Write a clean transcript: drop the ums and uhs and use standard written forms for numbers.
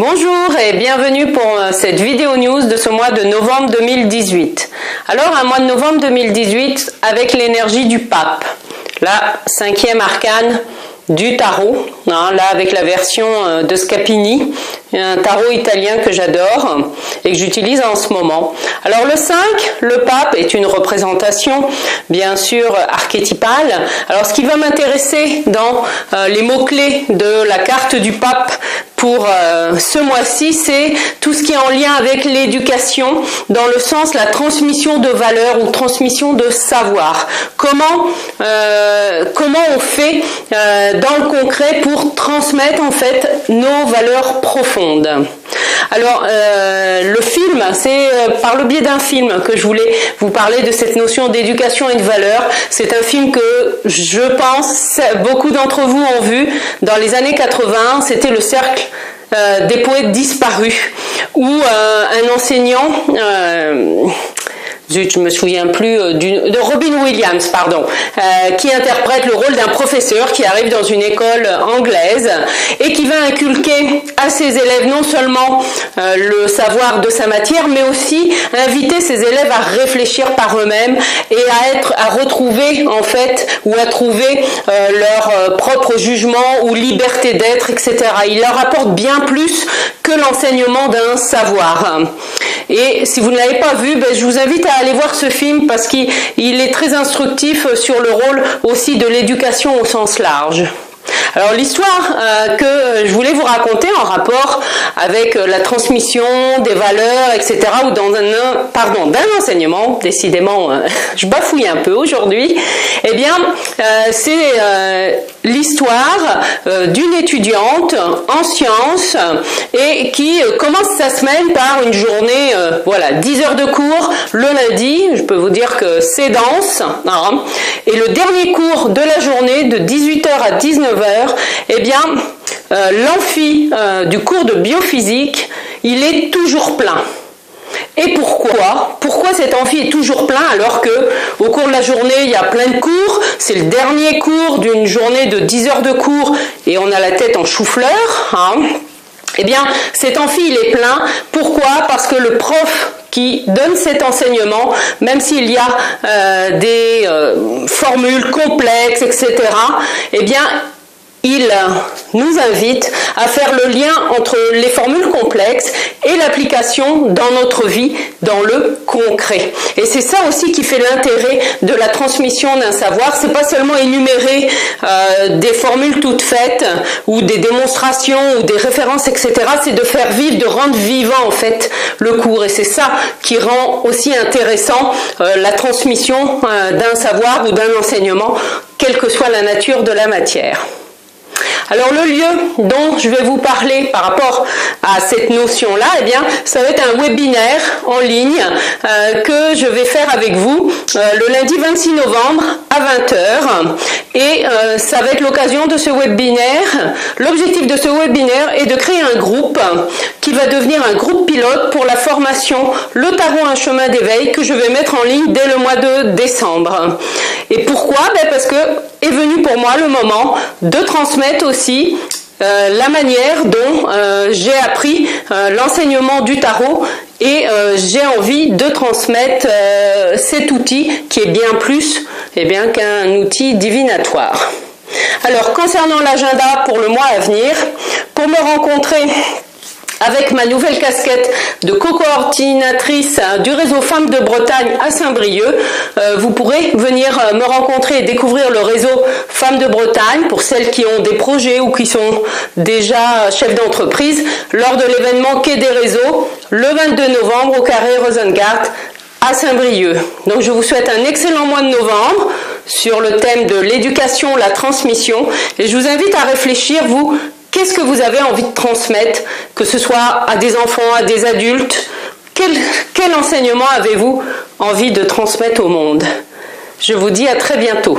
Bonjour et bienvenue pour cette vidéo news de ce mois de novembre 2018. Alors un mois de novembre 2018 avec l'énergie du pape, la 5e arcane du tarot, là avec la version de Scapini, un tarot italien que j'adore et que j'utilise en ce moment. Alors le 5, le pape, est une représentation bien sûr archétypale. Alors ce qui va m'intéresser dans les mots-clés de la carte du pape pour ce mois-ci, c'est tout ce qui est en lien avec l'éducation, dans le sens la transmission de valeurs ou transmission de savoir. Comment on fait dans le concret pour transmettre en fait nos valeurs profondes. Alors le film, c'est par le biais d'un film que je voulais vous parler de cette notion d'éducation et de valeur. C'est un film que je pense beaucoup d'entre vous ont vu dans les années 80, c'était Le Cercle des poètes disparus, où un enseignant, je me souviens plus, de Robin Williams, pardon, qui interprète le rôle d'un professeur qui arrive dans une école anglaise et qui va inculquer à ses élèves non seulement le savoir de sa matière, mais aussi inviter ses élèves à réfléchir par eux-mêmes et à retrouver en fait, ou à trouver leur propre jugement ou liberté d'être, etc. Il leur apporte bien plus que l'enseignement d'un savoir. Et si vous ne l'avez pas vu, je vous invite à aller voir ce film parce qu'il est très instructif sur le rôle aussi de l'éducation au sens large. Alors l'histoire que je voulais vous raconter en rapport avec la transmission des valeurs, etc., ou dans d'un enseignement, décidément je bafouille un peu aujourd'hui, eh bien c'est l'histoire d'une étudiante en sciences et qui commence sa semaine par une journée, 10 heures de cours le lundi, je peux vous dire que c'est dense, hein, et le dernier cours de la journée de 18h à 19h, eh bien, l'amphi du cours de biophysique, il est toujours plein. Et pourquoi cet amphi est toujours plein alors que au cours de la journée, il y a plein de cours, c'est le dernier cours d'une journée de 10 heures de cours et on a la tête en chou-fleur, hein. Eh bien, cet amphi, il est plein. Pourquoi? Parce que le prof qui donne cet enseignement, même s'il y a des formules complexes, etc., eh bien, il nous invite à faire le lien entre les formules complexes et l'application dans notre vie, dans le concret. Et c'est ça aussi qui fait l'intérêt de la transmission d'un savoir. C'est pas seulement énumérer des formules toutes faites ou des démonstrations ou des références, etc. C'est de faire vivre, de rendre vivant en fait le cours. Et c'est ça qui rend aussi intéressant la transmission d'un savoir ou d'un enseignement, quelle que soit la nature de la matière. Alors le lieu dont je vais vous parler par rapport à cette notion-là, eh bien, ça va être un webinaire en ligne que je vais faire avec vous le lundi 26 novembre à 20h. Et ça va être l'occasion de ce webinaire. L'objectif de ce webinaire est de créer un groupe qui va devenir un groupe pilote pour la formation Le Tarot, un chemin d'éveil que je vais mettre en ligne dès le mois de décembre. Et pourquoi? Parce que est venu pour moi le moment de transmettre aussi la manière dont j'ai appris l'enseignement du tarot et j'ai envie de transmettre cet outil qui est bien plus qu'un outil divinatoire. Alors concernant l'agenda pour le mois à venir, pour me rencontrer avec ma nouvelle casquette de co-coordinatrice du réseau Femmes de Bretagne à Saint-Brieuc, vous pourrez venir me rencontrer et découvrir le réseau Femmes de Bretagne pour celles qui ont des projets ou qui sont déjà chefs d'entreprise lors de l'événement Quai des réseaux le 22 novembre au carré Rosengarten à Saint-Brieuc. Donc je vous souhaite un excellent mois de novembre sur le thème de l'éducation, la transmission, et je vous invite à réfléchir, vous, qu'est-ce que vous avez envie de transmettre, que ce soit à des enfants, à des adultes? Quel enseignement avez-vous envie de transmettre au monde? Je vous dis à très bientôt.